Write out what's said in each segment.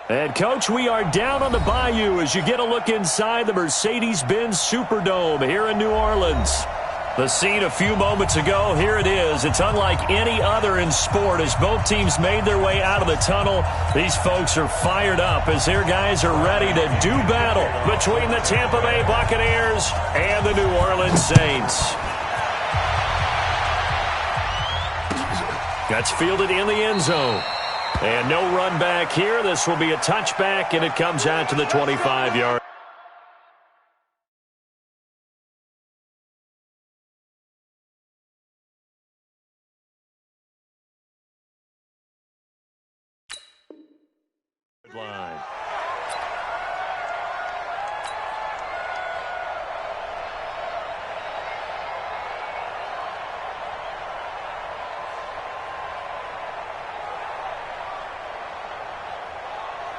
And, Coach, we are down on the Bayou as you get a look inside the Mercedes-Benz Superdome here in New Orleans. The scene a few moments ago, here it is. It's unlike any other in sport as both teams made their way out of the tunnel. These folks are fired up as their guys are ready to do battle between the Tampa Bay Buccaneers and the New Orleans Saints. That's fielded in the end zone. And no run back here. This will be a touchback, and it comes out to the 25-yard. Line.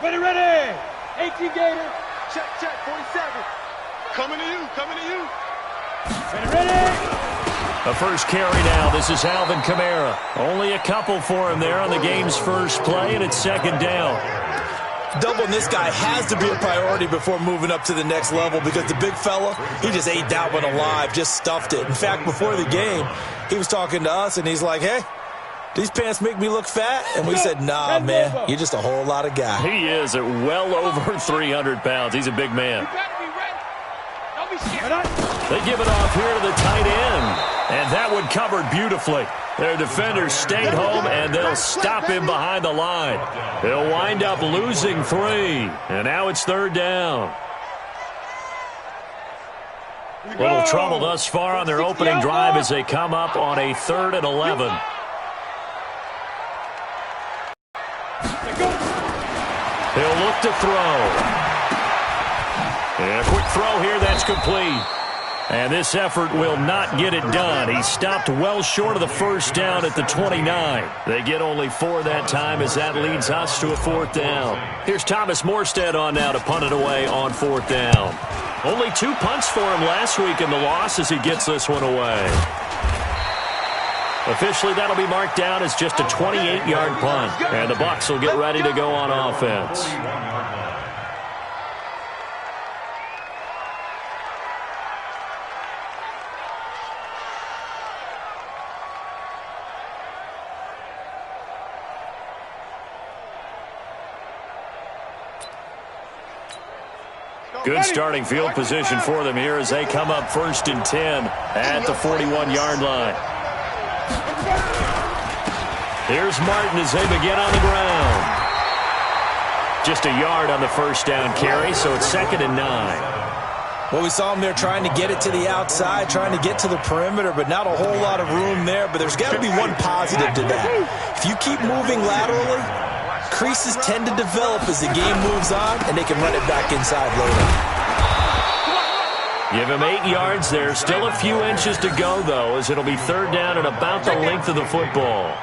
Ready. 18 Gator. Check, 47. Coming to you. Ready. A first carry now. This is Alvin Kamara. Only a couple for him there on the game's first play, and it's second down. Doubling this guy has to be a priority before moving up to the next level because the big fella, he just ate that one alive, just stuffed it. In fact, before the game, he was talking to us, and he's like, hey, these pants make me look fat? And we said, nah, man, you're just a whole lot of guy. He is at well over 300 pounds. He's a big man. They give it off here to the tight end. And that one covered beautifully. Their defenders stayed home, and they'll stop him behind the line. They'll wind up losing 3. And now it's third down. Little trouble thus far on their opening drive as they come up on a 3rd and 11. He'll look to throw. And a quick throw here, that's complete. And this effort will not get it done. He stopped well short of the first down at the 29. They get only 4 that time as that leads us to a 4th down. Here's Thomas Morstead on now to punt it away on 4th down. Only 2 punts for him last week in the loss as he gets this one away. Officially, that'll be marked down as just a 28-yard punt. And the Bucs will get ready to go on offense. Good starting field position for them here as they come up 1st and 10 at the 41-yard line. Here's Martin as they begin on the ground. Just a yard on the first down carry, so it's 2nd and 9. Well, we saw him there trying to get it to the outside, trying to get to the perimeter, but not a whole lot of room there. But there's got to be one positive to that. If you keep moving laterally, creases tend to develop as the game moves on, and they can run it back inside later. Give him 8 yards there. Still a few inches to go, though, as it'll be 3rd down and about the length of the football.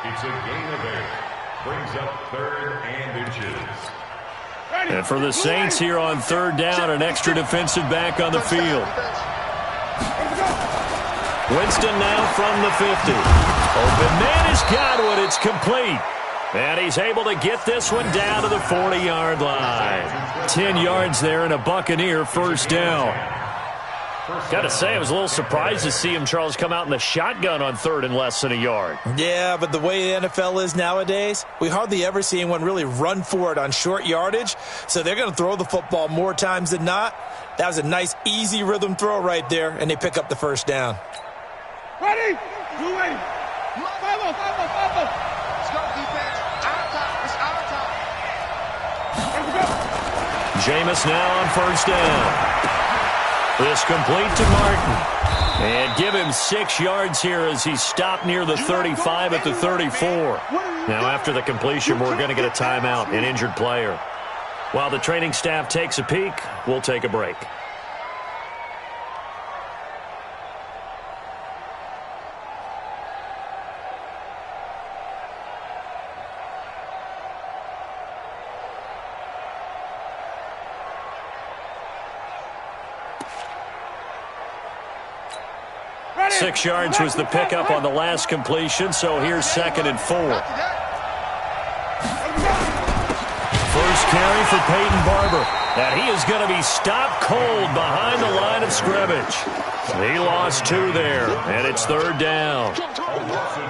It's a gain of 8. Brings up 3rd and inches. And for the Saints here on 3rd down, an extra defensive back on the field. Winston now from the 50. Open man has got one. It's complete. And he's able to get this one down to the 40-yard line. 10 yards there and a Buccaneer first down. Got to say, I was a little surprised to see him, Charles, come out in the shotgun on 3rd and less than a yard. Yeah, but the way the NFL is nowadays, we hardly ever see anyone really run for it on short yardage. So they're going to throw the football more times than not. That was a nice, easy rhythm throw right there, and they pick up the first down. Ready? You ready? 5-0. Jameis now on first down. This complete to Martin. And give him 6 yards here as he's stopped near the 35 at the 34. Now after the completion, we're going to get a timeout, an injured player. While the training staff takes a peek, we'll take a break. Ready? 6 yards was the pickup on the last completion, so here's 2nd and 4. first carry for Peyton Barber. And he is going to be stopped cold behind the line of scrimmage. He lost 2 there, and it's 3rd down.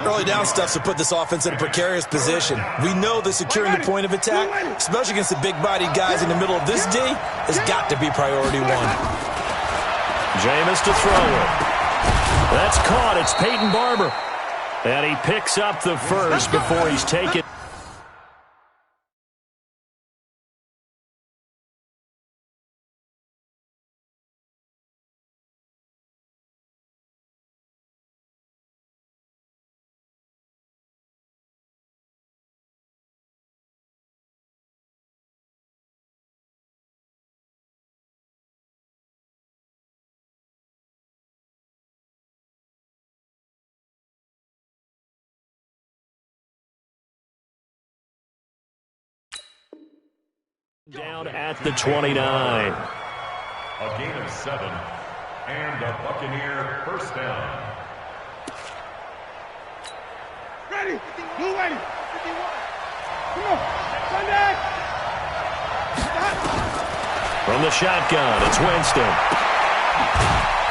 Early down stuff to put this offense in a precarious position. We know that securing the point of attack, especially against the big-bodied guys in the middle of this D, has got to be priority 1. Jameis to throw it. That's caught. It's Peyton Barber. And he picks up the first before he's taken. Down at the 29. A gain of 7, and a Buccaneer first down. Ready. Blue ready. 51. Come on. Run back. From the shotgun, it's Winston.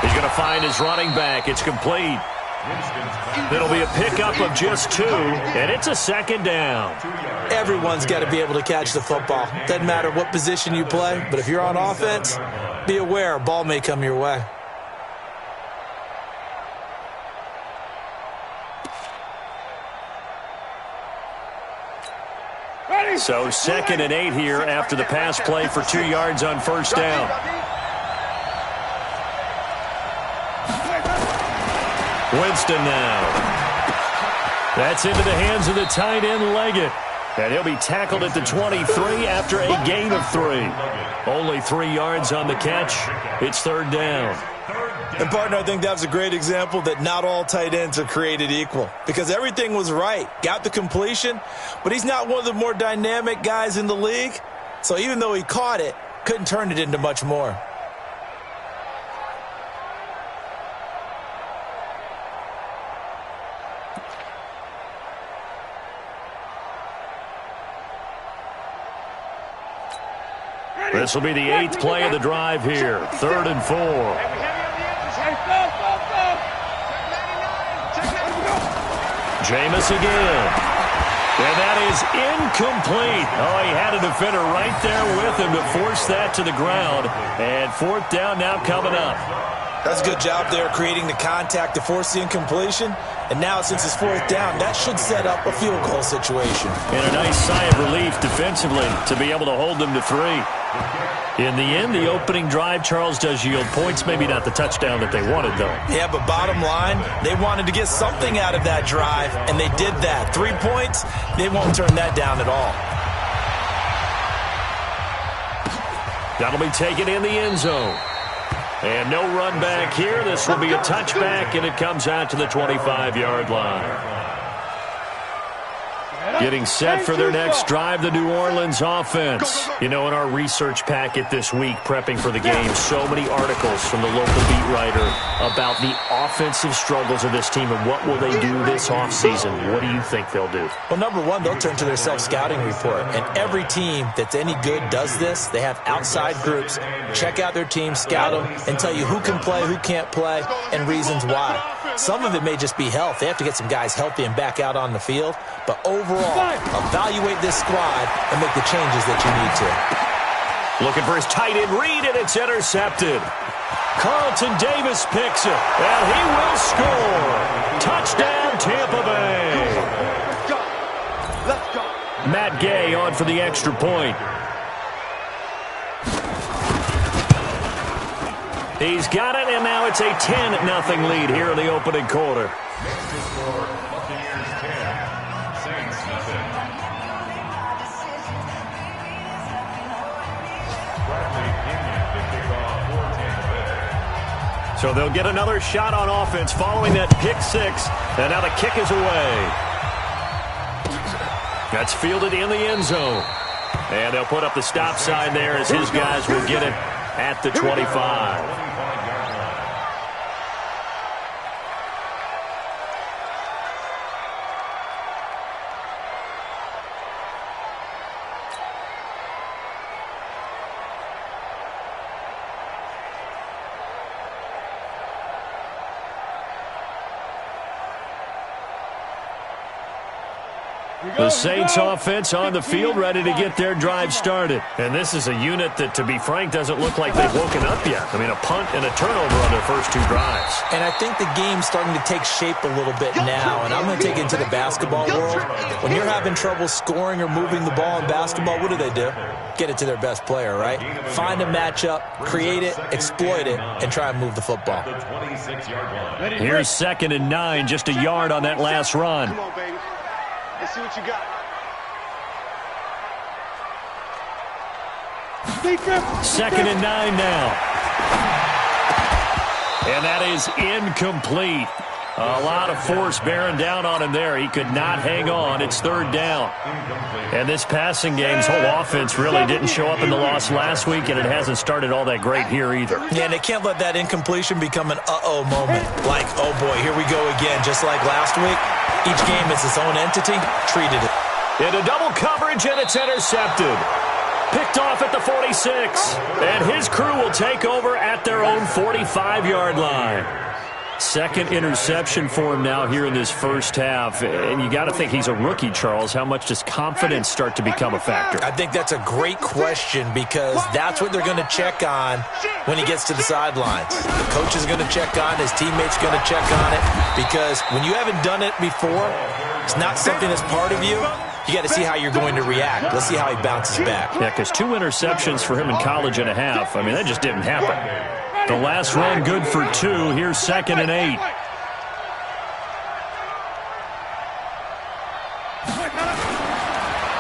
He's going to find his running back. It's complete. It'll be a pickup of just 2, and it's a 2nd down. Everyone's got to be able to catch the football. Doesn't matter what position you play, but if you're on offense, be aware a ball may come your way. So 2nd and 8 here after the pass play for 2 yards on first down. Winston now. That's into the hands of the tight end, Leggett. And he'll be tackled at the 23 after a gain of 3. Only 3 yards on the catch. It's 3rd down. And, partner, I think that was a great example that not all tight ends are created equal. Because everything was right. Got the completion, but he's not one of the more dynamic guys in the league. So even though he caught it, couldn't turn it into much more. This will be the 8th play of the drive here. 3rd and 4. Jameis again. And that is incomplete. Oh, he had a defender right there with him to force that to the ground. And 4th down now coming up. That's a good job there creating the contact to force the incompletion. And now since it's 4th down, that should set up a field goal situation. And a nice sigh of relief defensively to be able to hold them to 3. In the end, the opening drive, Charles, does yield points. Maybe not the touchdown that they wanted, though. Yeah, but bottom line, they wanted to get something out of that drive, and they did that. 3 points, they won't turn that down at all. That'll be taken in the end zone. And no run back here. This will be a touchback, and it comes out to the 25-yard line. Getting set for their next drive, the New Orleans offense. You know, in our research packet this week, prepping for the game, so many articles from the local beat writer about the offensive struggles of this team and what will they do this offseason. What do you think they'll do? Well, number one, they'll turn to their self-scouting report. And every team that's any good does this. They have outside groups. Check out their team, scout them, and tell you who can play, who can't play, and reasons why. Some of it may just be health. They have to get some guys healthy and back out on the field. But overall, evaluate this squad and make the changes that you need to. Looking for his tight end read, and it's intercepted. Carlton Davis picks it, and he will score. Touchdown, Tampa Bay. Let's go. Matt Gay on for the extra point. He's got it, and now it's a 10-0 lead here in the opening quarter. So they'll get another shot on offense following that pick six. And now the kick is away. That's fielded in the end zone. And they'll put up the stop sign there as his guys will get it at the 25. The Saints offense on the field, ready to get their drive started. And this is a unit that, to be frank, doesn't look like they've woken up yet. I mean, a punt and a turnover on their first two drives. And I think the game's starting to take shape a little bit now. And I'm going to take it into the basketball world. When you're having trouble scoring or moving the ball in basketball, what do? Get it to their best player, right? Find a matchup, create it, exploit it, and try and move the football. Here's 2nd and 9, just a yard on that last run. Come on, baby. Let's see what you got. 2nd and 9 now. And that is incomplete. A lot of force bearing down on him there. He could not hang on. It's 3rd down. And this passing game's whole offense really didn't show up in the loss last week, and it hasn't started all that great here either. Yeah, and they can't let that incompletion become an uh-oh moment. Like, oh boy, here we go again. Just like last week, each game is its own entity. Treated it. Into double coverage, and it's intercepted. Picked off at the 46. And his crew will take over at their own 45-yard line. 2nd interception for him now here in this first half. And you got to think he's a rookie, Charles. How much does confidence start to become a factor? I think that's a great question because that's what they're going to check on when he gets to the sidelines. The coach is going to check on, his teammates are going to check on it, because when you haven't done it before, it's not something that's part of you. You got to see how you're going to react. Let's see how he bounces back. Yeah, because 2 interceptions for him in college and a half. I mean, that just didn't happen. The last run good for 2. Here's 2nd and 8.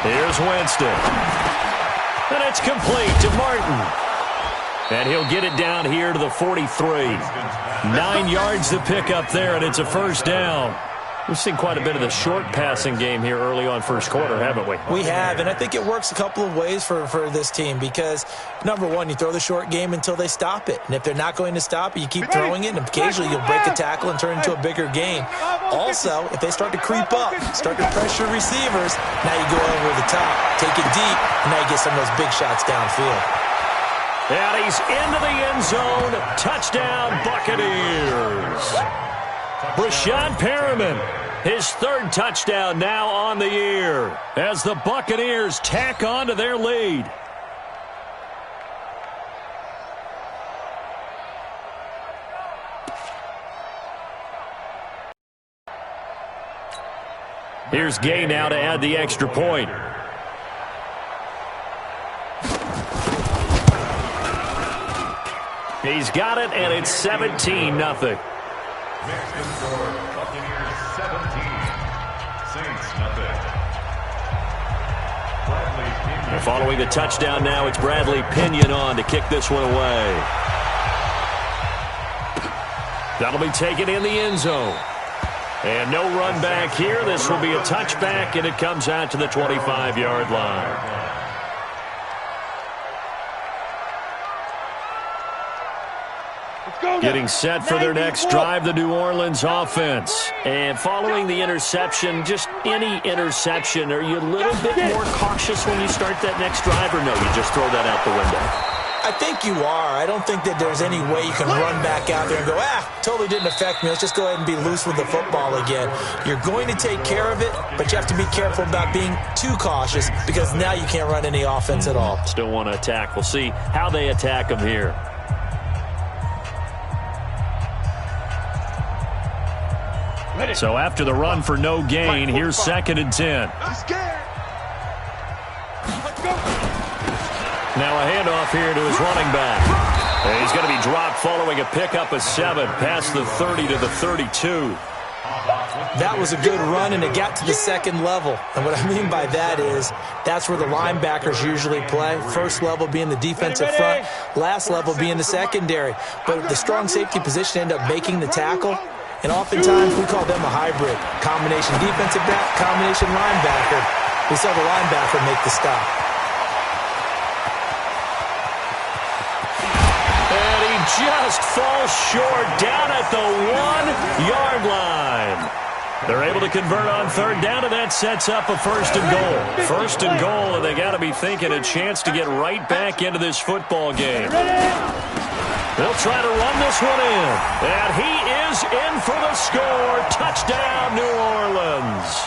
Here's Winston. And it's complete to Martin. And he'll get it down here to the 43. 9 yards to pick up there, and it's a first down. We've seen quite a bit of the short passing game here early on first quarter, haven't we? We have, and I think it works a couple of ways for this team because, number one, you throw the short game until they stop it. And if they're not going to stop it, you keep throwing it, and occasionally you'll break a tackle and turn it into a bigger game. Also, if they start to creep up, start to pressure receivers, now you go over the top, take it deep, and now you get some of those big shots downfield. And he's into the end zone. Touchdown, Buccaneers. Brashad Perriman, his 3rd touchdown now on the year as the Buccaneers tack on to their lead. Here's Gay now to add the extra point. He's got it, and it's 17-0. Next in score, Buccaneers 17, Saints nothing. And following the touchdown now, it's Bradley Pinion on to kick this one away. That'll be taken in the end zone. And no run back here. This will be a touchback, and it comes out to the 25-yard line. Getting set for their next drive, the New Orleans offense. And following the interception, just any interception, are you a little bit more cautious when you start that next drive, or no, you just throw that out the window? I think you are. I don't think that there's any way you can run back out there and go, totally didn't affect me. Let's just go ahead and be loose with the football again. You're going to take care of it, but you have to be careful about being too cautious because now you can't run any offense at all. Still want to attack. We'll see how they attack them here. So after the run for no gain, here's 2nd and 10. Now a handoff here to his running back. And he's going to be dropped following a pickup of 7 past the 30 to the 32. That was a good run, and it got to the 2nd level. And what I mean by that is that's where the linebackers usually play. First level being the defensive front, last level being the secondary. But the strong safety position ended up making the tackle. And oftentimes, we call them a hybrid. Combination defensive back, combination linebacker. We saw the linebacker make the stop. And he just falls short down at the 1-yard line. They're able to convert on 3rd down, and that sets up a 1st and goal. 1st and goal, and they got to be thinking a chance to get right back into this football game. They'll try to run this one in. And he is in for the score. Touchdown, New Orleans.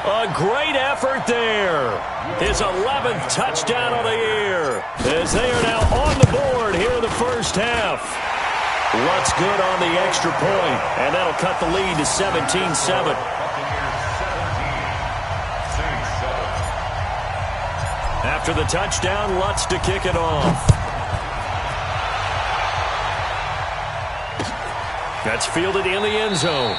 A great effort there. His 11th touchdown of the year, as they are now on the board here in the first half. Lutz good on the extra point, and that'll cut the lead to 17-7. After the touchdown, Lutz to kick it off. That's fielded in the end zone.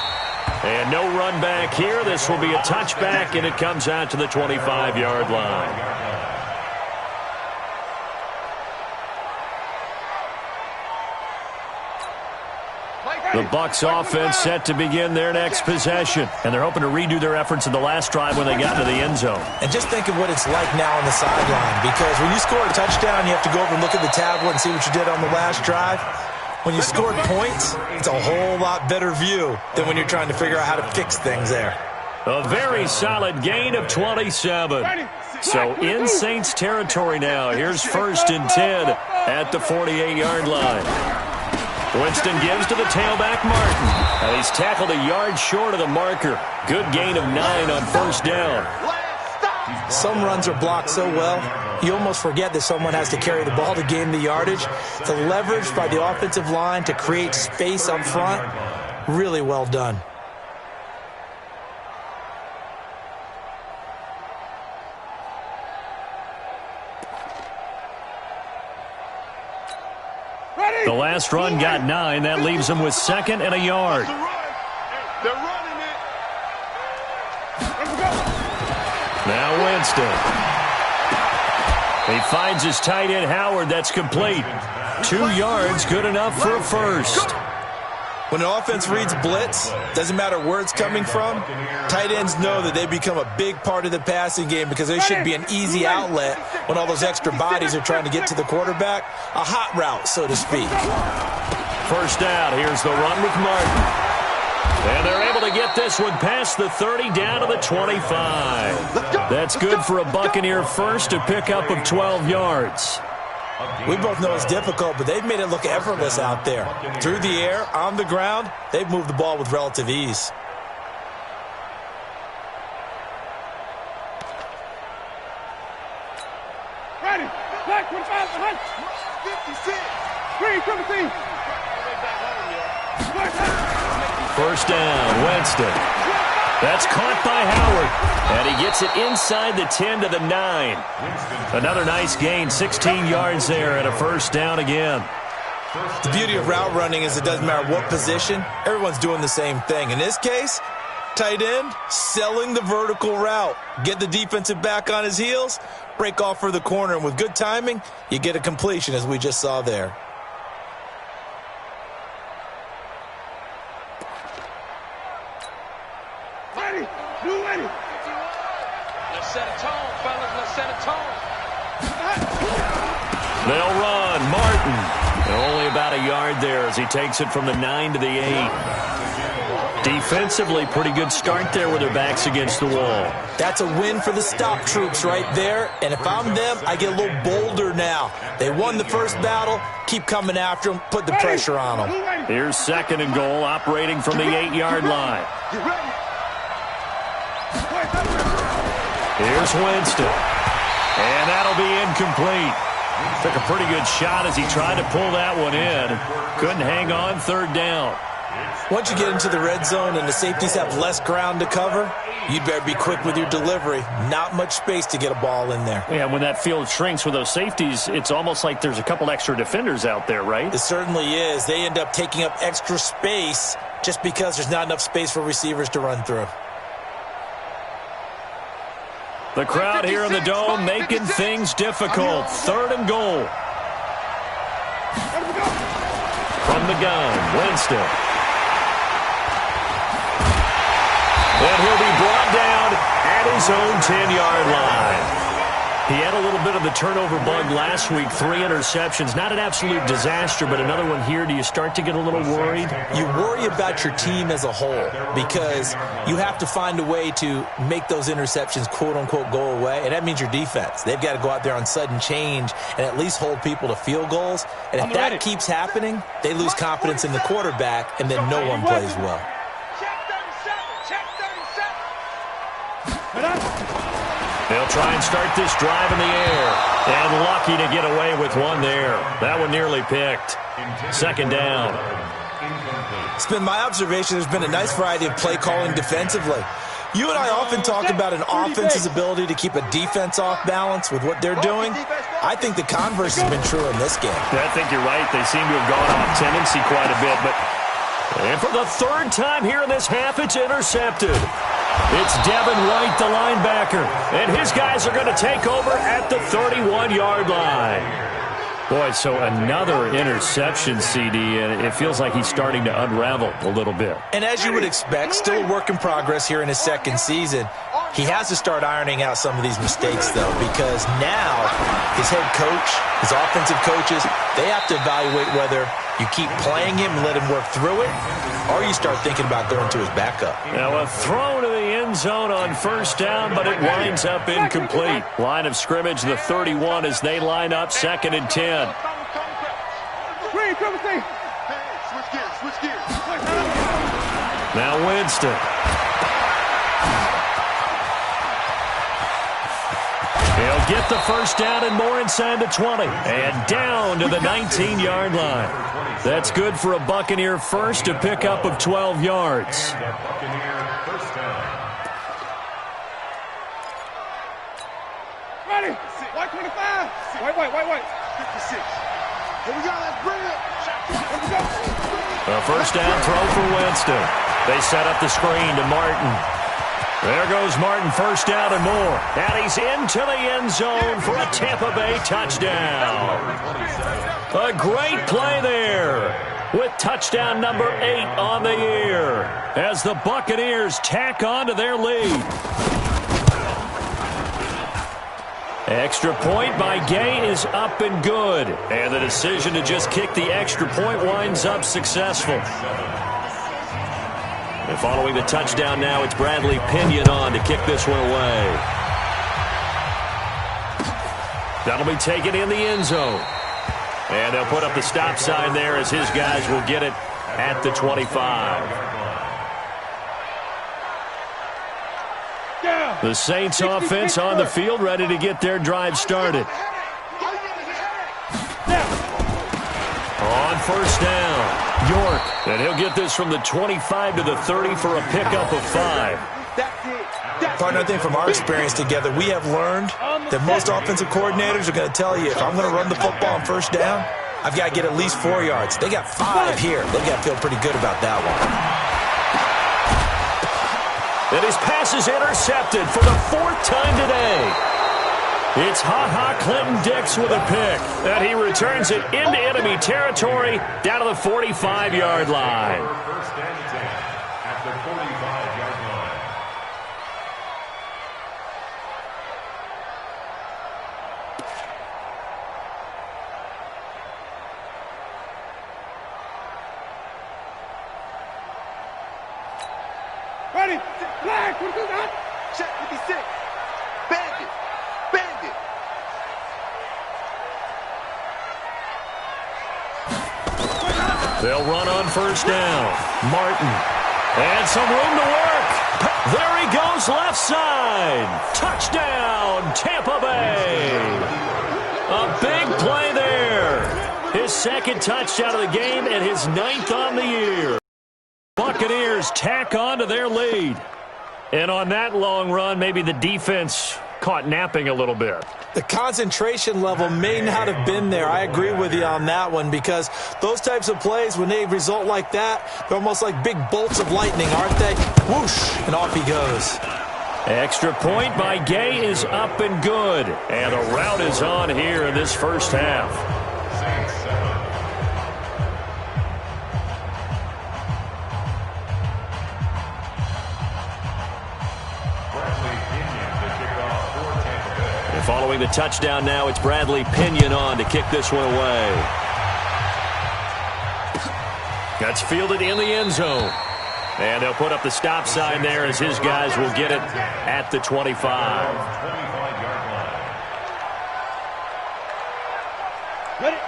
And no run back here. This will be a touchback, and it comes out to the 25-yard line. The Bucs offense set to begin their next possession, and they're hoping to redo their efforts in the last drive when they got to the end zone. And just think of what it's like now on the sideline, because when you score a touchdown, you have to go over and look at the tablet and see what you did on the last drive. When you scored points, it's a whole lot better view than when you're trying to figure out how to fix things there. A very solid gain of 27. So in Saints territory now. Here's 1st and 10 at the 48-yard line. Winston gives to the tailback, Martin. And he's tackled a yard short of the marker. Good gain of 9 on 1st down. Some runs are blocked so well, you almost forget that someone has to carry the ball to gain the yardage. The leverage by the offensive line to create space up front, really well done. The last run got 9. That leaves them with 2nd and a yard. They're running it. Now Winston. He finds his tight end, Howard. That's complete. 2 yards, good enough for a first. When an offense reads blitz, doesn't matter where it's coming from, tight ends know that they become a big part of the passing game because they should be an easy outlet when all those extra bodies are trying to get to the quarterback. A hot route, so to speak. First down. Here's the run with Martin. And they're able to get this one past the 30 down to the 25. That's good for a Buccaneer first, a pickup of 12 yards. We both know it's difficult, but they've made it look effortless out there. Through the air, on the ground, they've moved the ball with relative ease. Ready. Black 25 behind. 56. Green 17. First down, Winston. That's caught by Howard, and he gets it inside the 10 to the 9. Another nice gain, 16 yards there, and a first down again. The beauty of route running is it doesn't matter what position, everyone's doing the same thing. In this case, tight end, selling the vertical route. Get the defensive back on his heels, break off for the corner, and with good timing, you get a completion as we just saw there. Let's set a tone, fellas. Let's set a tone. They'll run. Martin. And only about a yard there as he takes it from the 9 to the 8. Defensively, pretty good start there with their backs against the wall. That's a win for the stop troops right there. And if I'm them, I get a little bolder now. They won the first battle. Keep coming after them. Put the pressure on them. Here's 2nd and goal, operating from the 8-yard line. Here's Winston. And that'll be incomplete. Took a pretty good shot as he tried to pull that one in. Couldn't hang on, 3rd down. Once you get into the red zone and the safeties have less ground to cover, you'd better be quick with your delivery. Not much space to get a ball in there. Yeah, when that field shrinks with those safeties, it's almost like there's a couple extra defenders out there, right? It certainly is. They end up taking up extra space just because there's not enough space for receivers to run through. The crowd here in the Dome making things difficult. 3rd and goal. From the gun, Winston. And he'll be brought down at his own 10-yard line. He had a little bit of the turnover bug last week, 3 interceptions. Not an absolute disaster, but another one here. Do you start to get a little worried? You worry about your team as a whole because you have to find a way to make those interceptions, quote-unquote, go away, and that means your defense. They've got to go out there on sudden change and at least hold people to field goals. And if that keeps happening, they lose confidence in the quarterback, and then no one plays well. Check 37. They'll try and start this drive in the air. And lucky to get away with one there. That one nearly picked. Second down. It's been my observation there's been a nice variety of play calling defensively. You and I often talk about an offense's ability to keep a defense off balance with what they're doing. I think the converse has been true in this game. I think you're right. They seem to have gone off tendency quite a bit. And for the third time here in this half, it's intercepted. It's Devin White, the linebacker. And his guys are going to take over at the 31-yard line. Boy, so another interception, CD, and it feels like he's starting to unravel a little bit. And as you would expect, still a work in progress here in his second season. He has to start ironing out some of these mistakes, though, because now his head coach, his offensive coaches, they have to evaluate whether you keep playing him and let him work through it, or you start thinking about going to his backup. Now a throw to the end zone on first down, but it winds up incomplete. Line of scrimmage, the 31, as they line up, 2nd and 10. Switch gears. Now Winston. He'll get the first down and more inside the 20. And down to the 19-yard line. That's good for a Buccaneer first, a pickup of 12 yards. Ready. White 25. White. 56. Here we go. Let's bring it. Here we go. A first down throw for Winston. They set up the screen to Martin. There goes Martin, first down and more. And he's into the end zone for a Tampa Bay touchdown. A great play there with touchdown number 8 on the year as the Buccaneers tack on to their lead. Extra point by Gay is up and good. And the decision to just kick the extra point winds up successful. And following the touchdown now, it's Bradley Pinion on to kick this one away. That'll be taken in the end zone. And they'll put up the stop sign there as his guys will get it at the 25. The Saints offense on the field, ready to get their drive started. On first down, York. And he'll get this from the 25 to the 30 for a pickup of 5. Partner, I think from our experience together, we have learned that most offensive coordinators are going to tell you, if I'm going to run the football on first down, I've got to get at least 4 yards. They got 5 here. They got to feel pretty good about that one. And his pass is intercepted for the 4th time today. It's Ha-Ha Clinton-Dix with a pick. And he returns it into enemy territory down to the 45-yard line. First and 10 at the 45-yard line. Ready. Flag. What is that? Check 56. Bandit. They'll run on first down. Martin. And some room to work. There he goes, left side. Touchdown, Tampa Bay. A big play there. His 2nd touchdown of the game and his 9th on the year. Buccaneers tack on to their lead. And on that long run, maybe the defense caught napping a little bit. The concentration level may not have been there. I agree with you on that one, because those types of plays, when they result like that, they're almost like big bolts of lightning, aren't they? Whoosh, and off he goes. Extra point by Gay is up and good. And the route is on here in this first half. Following the touchdown now, it's Bradley Pinion on to kick this one away. That's fielded in the end zone. And they'll put up the stop sign there as his guys will get it at the 25.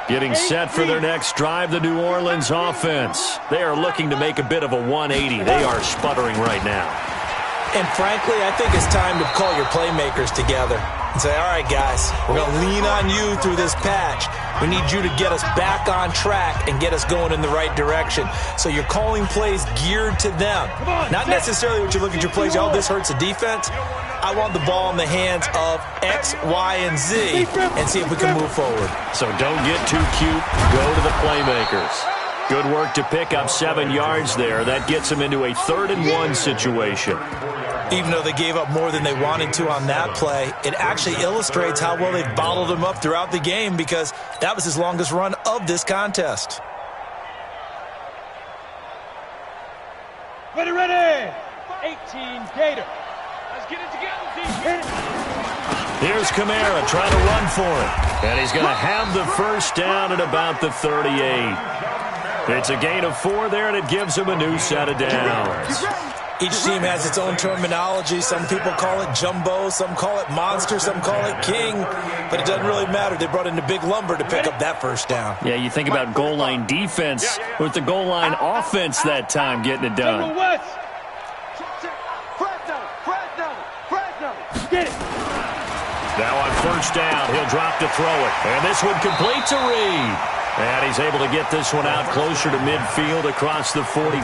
Getting set for their next drive, the New Orleans offense. They are looking to make a bit of a 180. They are sputtering right now. And frankly, I think it's time to call your playmakers together and say, all right, guys, we're going to lean on you through this patch. We need you to get us back on track and get us going in the right direction. So you're calling plays geared to them. Not necessarily what you look at your plays, oh, this hurts the defense. I want the ball in the hands of X, Y, and Z and see if we can move forward. So don't get too cute. Go to the playmakers. Good work to pick up 7 yards there. That gets them into a 3rd-and-1 situation. Even though they gave up more than they wanted to on that play, it actually illustrates how well they bottled them up throughout the game because that was his longest run of this contest. Ready, ready. 18 Gator. Let's get it together, defense. Here's Kamara trying to run for it. And he's going to have the first down at about the 38. It's a gain of 4 there, and it gives him a new set of downs. Each team has its own terminology. Some people call it jumbo, some call it monster, some call it king. But it doesn't really matter. They brought in the big lumber to pick up that first down. Yeah, you think about goal line defense with the goal line offense that time getting it done. Get it. Now on first down, he'll drop to throw it. And this one complete to Reed. And he's able to get this one out closer to midfield across the 45.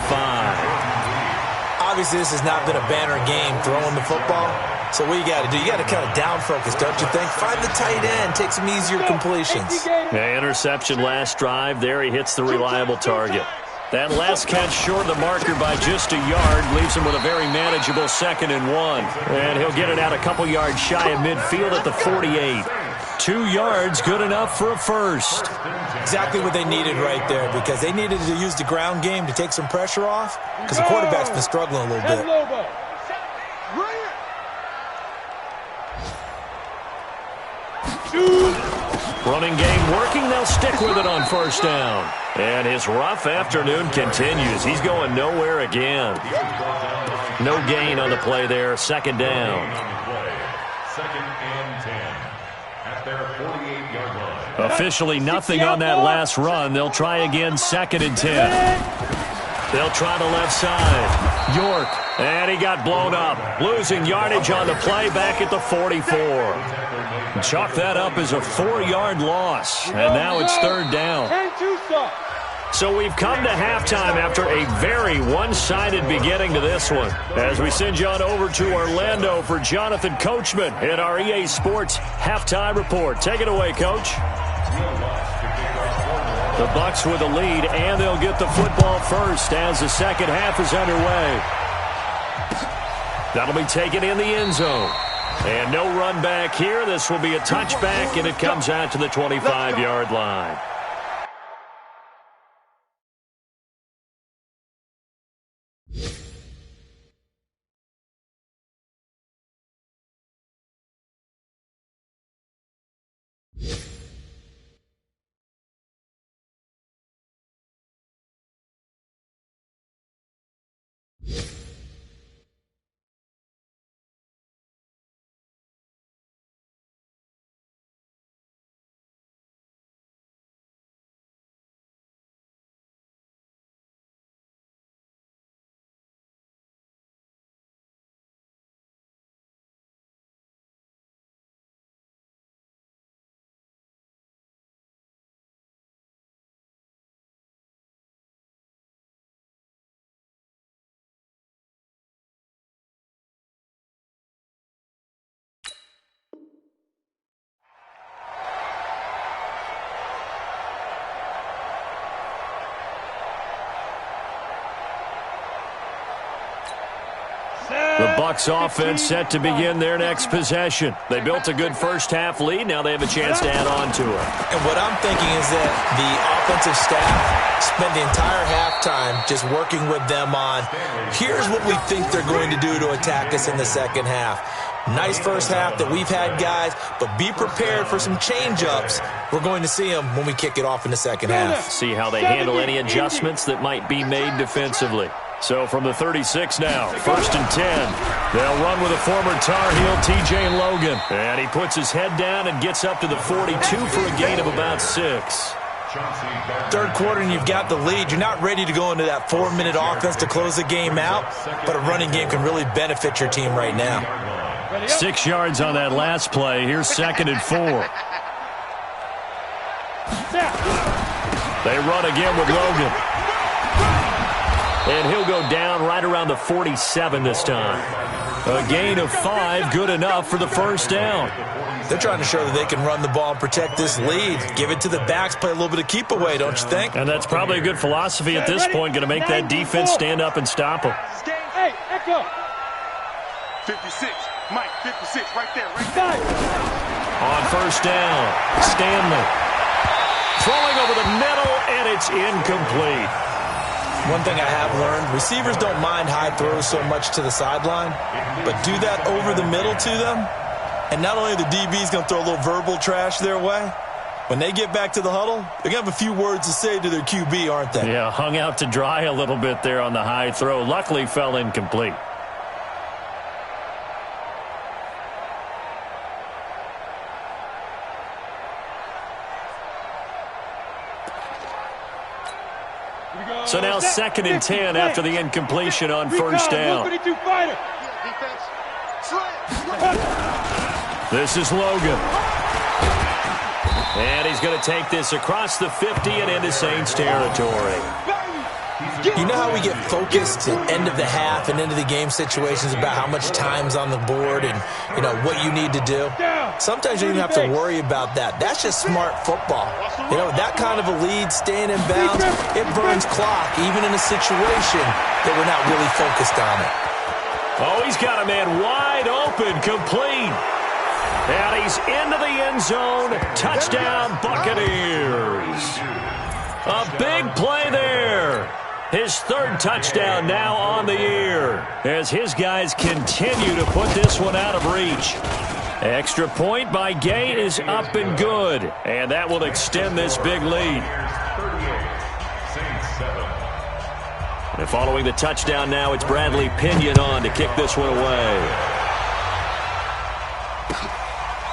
Obviously, this has not been a banner game throwing the football. So what you got to do, you got to kind of down focus, don't you think? Find the tight end, take some easier completions. Yeah, interception last drive. There he hits the reliable target. That last catch short of the marker by just a yard leaves him with a very manageable 2nd and 1. And he'll get it out a couple yards shy of midfield at the 48. 2 yards, good enough for a first. Exactly what they needed right there because they needed to use the ground game to take some pressure off because the quarterback's been struggling a little bit. Running game working. They'll stick with it on first down. And his rough afternoon continues. He's going nowhere again. No gain on the play there. 2nd down. 2nd and 10 at their 48-yard line. Officially nothing on that last run. They'll try again 2nd and 10. They'll try the left side. York. And he got blown up. Losing yardage on the play back at the 44. Chalk that up as a 4-yard loss. And now it's 3rd down. So we've come to halftime after a very one-sided beginning to this one. As we send you on over to Orlando for Jonathan Coachman in our EA Sports Halftime Report. Take it away, Coach. The Bucs with the lead, and they'll get the football first as the second half is underway. That'll be taken in the end zone. And no run back here. This will be a touchback, and it comes out to the 25-yard line. The Bucs offense set to begin their next possession. They built a good first-half lead. Now they have a chance to add on to it. And what I'm thinking is that the offensive staff spent the entire halftime just working with them on, here's what we think they're going to do to attack us in the second half. Nice first half that we've had, guys, but be prepared for some change-ups. We're going to see them when we kick it off in the second half. See how they handle any adjustments that might be made defensively. So from the 36 now, 1st and 10. They'll run with a former Tar Heel, T.J. Logan. And he puts his head down and gets up to the 42 for a gain of about 6. Third quarter and you've got the lead. You're not ready to go into that 4-minute offense to close the game out, but a running game can really benefit your team right now. 6 yards on that last play. Here's 2nd and 4. They run again with Logan. And he'll go down right around the 47 this time. A gain of 5, good enough for the first down. They're trying to show that they can run the ball and protect this lead. Give it to the backs, play a little bit of keep away, don't you think? And that's probably a good philosophy at this point, going to make that defense stand up and stop them. Hey, Echo. 56. Mike, 56, right there, right there. On first down, Stanley. Throwing over the middle, and it's incomplete. One thing I have learned, receivers don't mind high throws so much to the sideline, but do that over the middle to them, and not only are the DBs going to throw a little verbal trash their way, when they get back to the huddle, they're going to have a few words to say to their QB, aren't they? Yeah, hung out to dry a little bit there on the high throw. Luckily fell incomplete. So now 2nd and 10 after the incompletion on first down. This is Logan. And he's going to take this across the 50 and into Saints territory. You know how we get focused at end of the half and into the game situations about how much time's on the board and, you know, what you need to do? Sometimes you don't even have to worry about that. That's just smart football. You know, that kind of a lead, staying in bounds, it burns clock, even in a situation that we're not really focused on it. Oh, he's got a man wide open, complete. And he's into the end zone. Touchdown, Buccaneers. A big play there. His 3rd touchdown now on the year as his guys continue to put this one out of reach. Extra point by Gay is up and good, and that will extend this big lead. And following the touchdown now, it's Bradley Pinion on to kick this one away.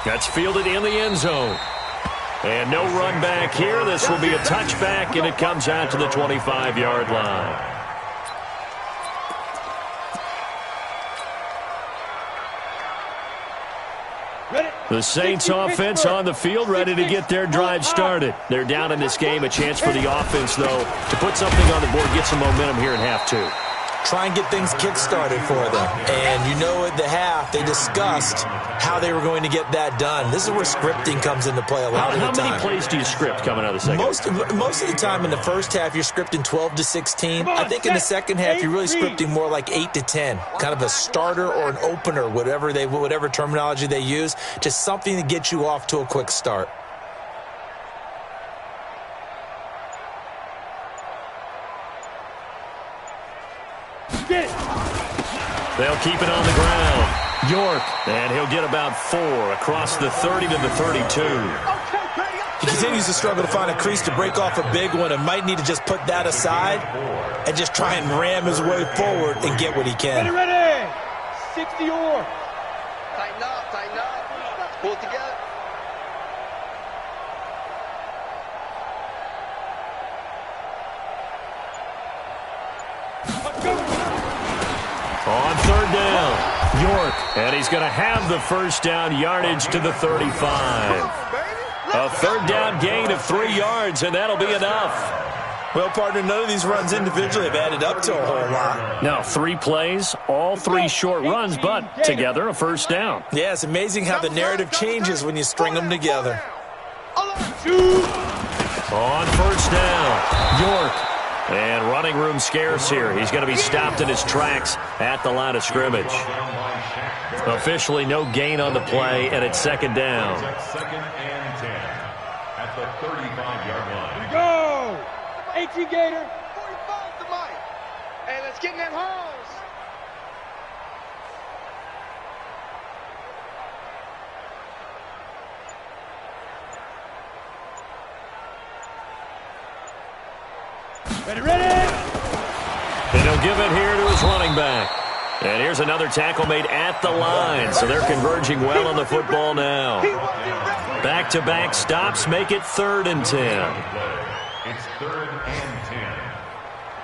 That's fielded in the end zone. And no run back here. This will be a touchback, and it comes out to the 25-yard line. The Saints offense on the field, ready to get their drive started. They're down in this game. A chance for the offense, though, to put something on the board, get some momentum here in half 2. Try and get things kick-started for them. And you know at the half, they discussed how they were going to get that done. This is where scripting comes into play a lot of the time. How many plays do you script coming out of the second? Most of the time in the first half, you're scripting 12 to 16. I think in the second half, you're really scripting more like 8 to 10. Kind of a starter or an opener, whatever terminology they use. Just something to get you off to a quick start. They'll keep it on the ground. York, and he'll get about 4 across the 30 to the 32. He continues to struggle to find a crease to break off a big one and might need to just put that aside and just try and ram his way forward and get what he can. Ready. 60 or. Tighten up. Pull it together. On 3rd down, York, and he's going to have the first down, yardage to the 35. A 3rd down gain of 3 yards, and that'll be enough. Well, partner, none of these runs individually have added up to a whole lot. Now, 3 plays, all 3 short runs, but together a first down. Yeah, it's amazing how the narrative changes when you string them together. On first down, York. And running room scarce here. He's going to be stopped in his tracks at the line of scrimmage. Officially no gain on the play, and it's 2nd down. 2nd and 10 at the 35-yard line. Here we go. 18 Gator. 45 to Mike. Hey, let's get in them holes. Ready. And he'll give it here to his running back. And here's another tackle made at the line, so they're converging well on the football now. Back-to-back stops make it 3rd and 10. It's 3rd and 10.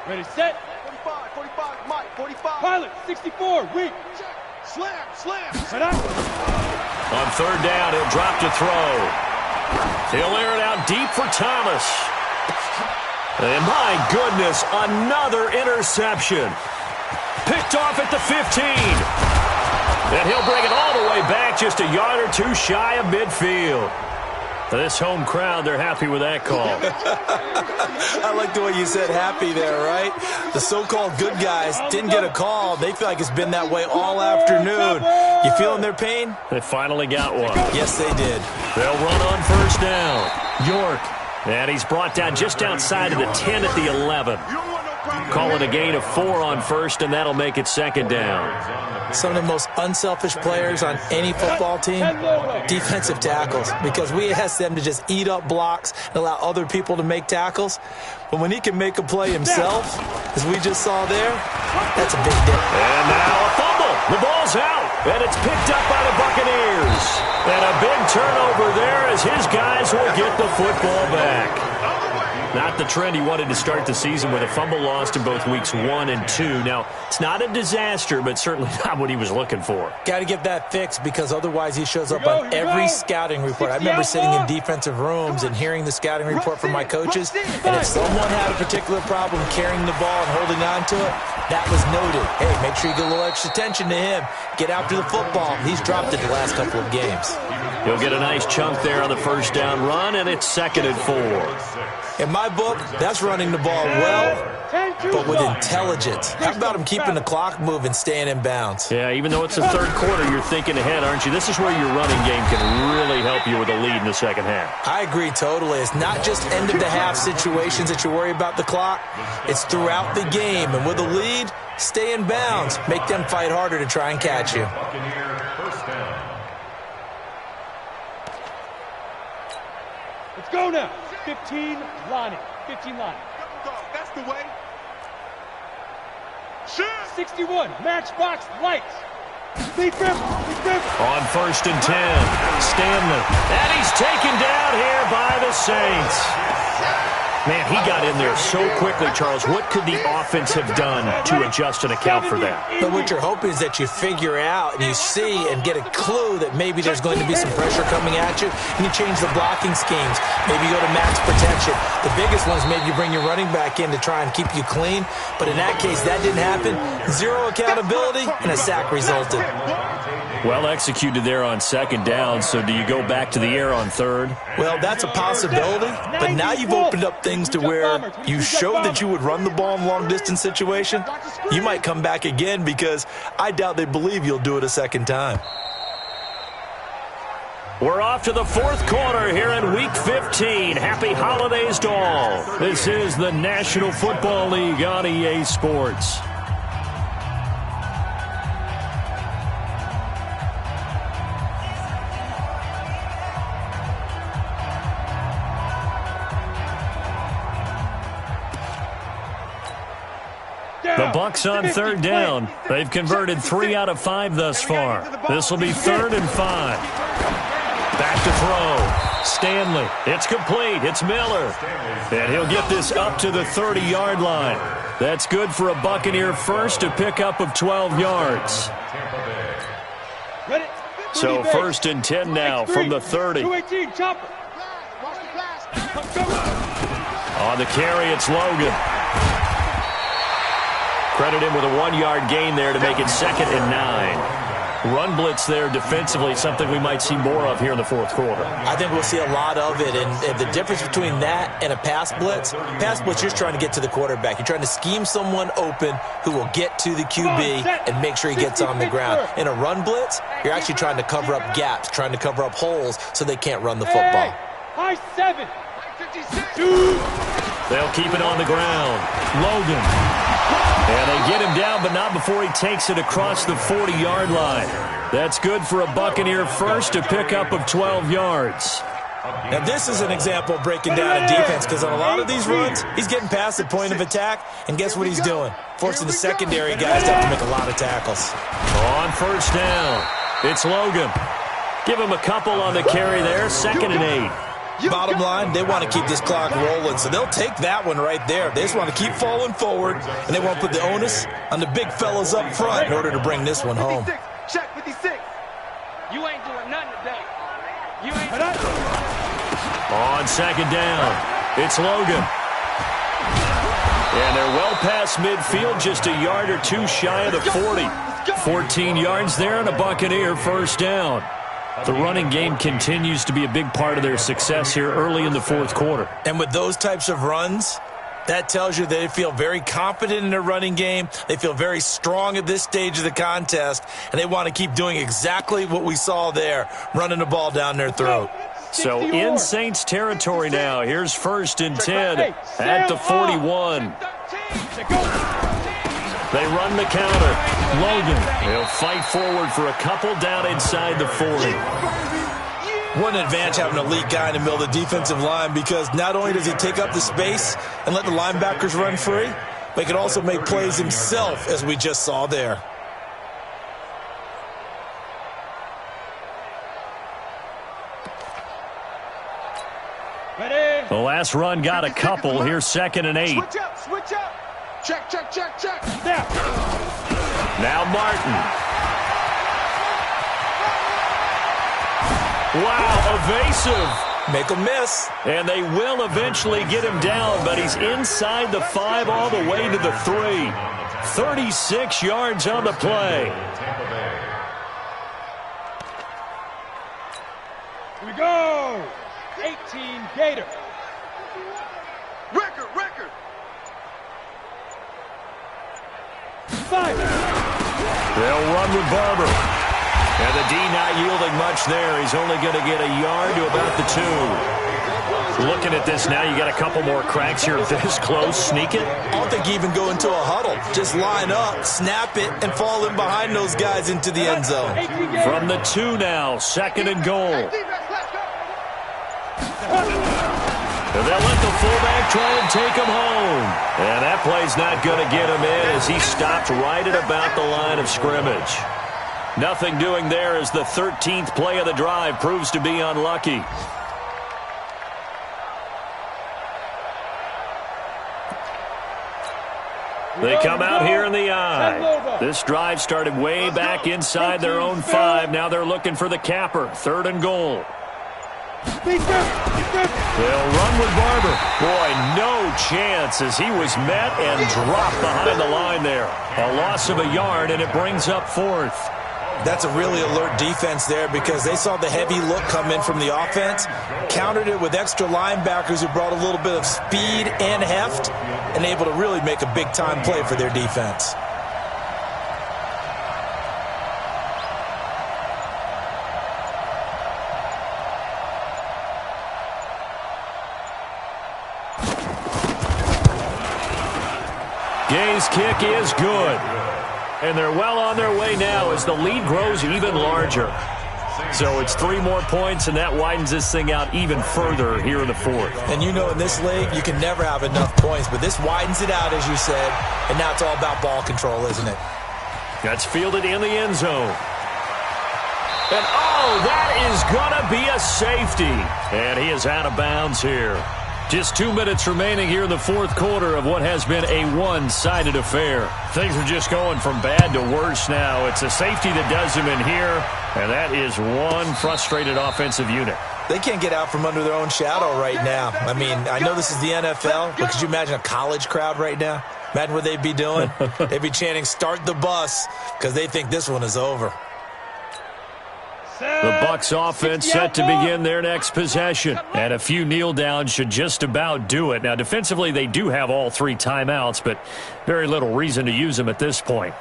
Ready, set. 45, 45, Mike, 45. Pilot, 64, weak. Slam. Right out. On 3rd down, he'll drop to throw. He'll air it out deep for Thomas. And my goodness, another interception. Picked off at the 15. And he'll bring it all the way back, just a yard or two shy of midfield. This home crowd, they're happy with that call. I like the way you said happy there, right? The so-called good guys didn't get a call. They feel like it's been that way all afternoon. You feeling their pain? They finally got one. Yes, they did. They'll run on 1st down. York. And he's brought down just outside of the 10 at the 11. Call it a gain of 4 on 1st, and that'll make it 2nd down. Some of the most unselfish players on any football team, defensive tackles, because we ask them to just eat up blocks and allow other people to make tackles. But when he can make a play himself, as we just saw there, that's a big difference. And now a fumble. The ball's out, and it's picked up by the Buccaneers. And a big turnover there as his guys will get the football back. Not the trend he wanted to start the season with a fumble lost in both weeks 1 and 2. Now, it's not a disaster, but certainly not what he was looking for. Got to get that fixed because otherwise he shows up on every scouting report. I remember sitting in defensive rooms and hearing the scouting report from my coaches, and if someone had a particular problem carrying the ball and holding on to it, that was noted. Hey, make sure you get a little extra attention to him. Get after the football. He's dropped it the last couple of games. He'll get a nice chunk there on the 1st down run, and it's 2nd and 4. In my book, that's running the ball well, but with intelligence. How about him keeping the clock moving, staying in bounds? Yeah, even though it's the 3rd quarter, you're thinking ahead, aren't you? This is where your running game can really help you with a lead in the 2nd half. I agree totally. It's not just end-of-the-half situations that you worry about the clock. It's throughout the game. And with a lead, stay in bounds. Make them fight harder to try and catch you. Buccaneer 1st down. Let's go now. 15, Lonnie. 15, Lonnie. That's the way. 61, matchbox lights. Big grip. On 1st and 10, Stanley. And he's taken down here by the Saints. Man, he got in there so quickly, Charles. What could the offense have done to adjust and account for that? But what you're hoping is that you figure out and you see and get a clue that maybe there's going to be some pressure coming at you, and you change the blocking schemes. Maybe you go to max protection. The biggest one is maybe you bring your running back in to try and keep you clean. But in that case, that didn't happen. Zero accountability, and a sack resulted. Well executed there on 2nd down, so do you go back to the air on 3rd? Well, that's a possibility, but now you've opened up things to where you showed that you would run the ball in long-distance situation. You might come back again because I doubt they believe you'll do it a 2nd time. We're off to the 4th quarter here in Week 15. Happy holidays to all. This is the National Football League on EA Sports. The Bucs on 3rd down. They've converted 3 out of 5 thus far. This will be 3rd and 5. Back to throw. Stanley. It's complete. It's Miller. And he'll get this up to the 30-yard line. That's good for a Buccaneer first, a pickup of 12 yards. So 1st and 10 now from the 30. On the carry, it's Logan. Credit him with a 1-yard gain there to make it 2nd and 9. Run blitz there defensively, something we might see more of here in the 4th quarter. I think we'll see a lot of it, and the difference between that and a pass blitz, you're just trying to get to the quarterback. You're trying to scheme someone open who will get to the QB and make sure he gets on the ground. In a run blitz, you're actually trying to cover up gaps, trying to cover up holes so they can't run the football. High 7. They'll keep it on the ground. Logan. And they get him down, but not before he takes it across the 40-yard line. That's good for a Buccaneer first, a pickup of 12 yards. Now, this is an example of breaking down a defense, because on a lot of these runs, he's getting past the point of attack, and guess what he's doing? Forcing the secondary guys to have to make a lot of tackles. On 1st down, it's Logan. Give him a couple on the carry there, 2nd and 8. Bottom line, they want to keep this clock rolling, so they'll take that one right there. They just want to keep falling forward, and they want to put the onus on the big fellas up front in order to bring this one home. Check 56. You ain't doing nothing today. You ain't On 2nd down, it's Logan. And they're well past midfield, just a yard or two shy of the 40. 14 yards there and a Buccaneer first down. The running game continues to be a big part of their success here early in the 4th quarter. And with those types of runs, that tells you they feel very confident in their running game. They feel very strong at this stage of the contest, and they want to keep doing exactly what we saw there, running the ball down their throat. So in Saints territory now. Here's 1st and 10 at the 41. They run the counter. Logan, he'll fight forward for a couple down inside the 40. What an advantage having an elite guy in the middle of the defensive line, because not only does he take up the space and let the linebackers run free, but he can also make plays himself, as we just saw there. Ready? The last run got a couple. Here's 2nd and 8. Switch up, switch up. Check, check, check, check. Now. Now Martin. Wow, evasive. Make him miss. And they will eventually get him down, but he's inside the 5 all the way to the 3. 36 yards on the play. Here we go. 18 Gator. Record. 5. They'll run with Barber. And the D not yielding much there. He's only going to get a yard to about the 2. Looking at this now, you got a couple more cracks here this close. Sneak it. I don't think you even go into a huddle. Just line up, snap it, and fall in behind those guys into the end zone. From the 2 now, 2nd and goal. And they'll let the fullback try and take him home. And that play's not going to get him in as he stopped right at about the line of scrimmage. Nothing doing there as the 13th play of the drive proves to be unlucky. They come out here in the I. This drive started way back inside their own 5. Now they're looking for the capper. 3rd and goal. They'll run with Barber. Boy, no chance as he was met and dropped behind the line there. A loss of a yard, and it brings up 4th. That's a really alert defense there, because they saw the heavy look come in from the offense, countered it with extra linebackers who brought a little bit of speed and heft, and able to really make a big-time play for their defense. Gay's kick is good. And they're well on their way now as the lead grows even larger. So it's 3 more points, and that widens this thing out even further here in the 4th. And you know, in this league, you can never have enough points, but this widens it out, as you said, and now it's all about ball control, isn't it? That's fielded in the end zone. And, oh, that is going to be a safety. And he is out of bounds here. Just 2 minutes remaining here in the 4th quarter of what has been a one-sided affair. Things are just going from bad to worse now. It's a safety that does them in here, and that is one frustrated offensive unit. They can't get out from under their own shadow right now. I mean, I know this is the NFL, but could you imagine a college crowd right now? Imagine what they'd be doing. They'd be chanting, "Start the bus," because they think this one is over. The Bucs offense set to begin their next possession. And a few kneel downs should just about do it. Now, defensively, they do have all 3 timeouts, but very little reason to use them at this point.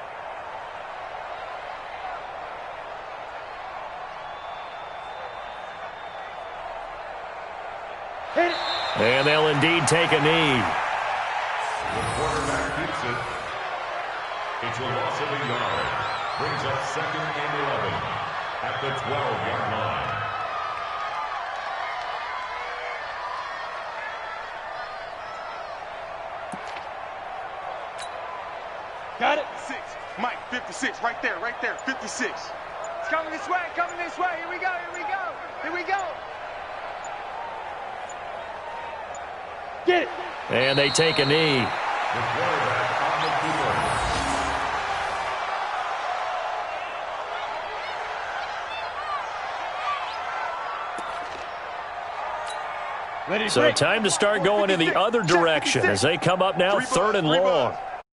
And they'll indeed take a knee. The quarterback keeps it. It's a loss of a yard. Brings up 2nd and 11. At the 12-yard line. Got it. 6. Mike, 56. Right there. 56. coming this way, coming this way. Here we go, here we go, here we go. Get it. And they take a knee. The quarterback on the field. So time to start going in the other direction as they come up now 3rd and long.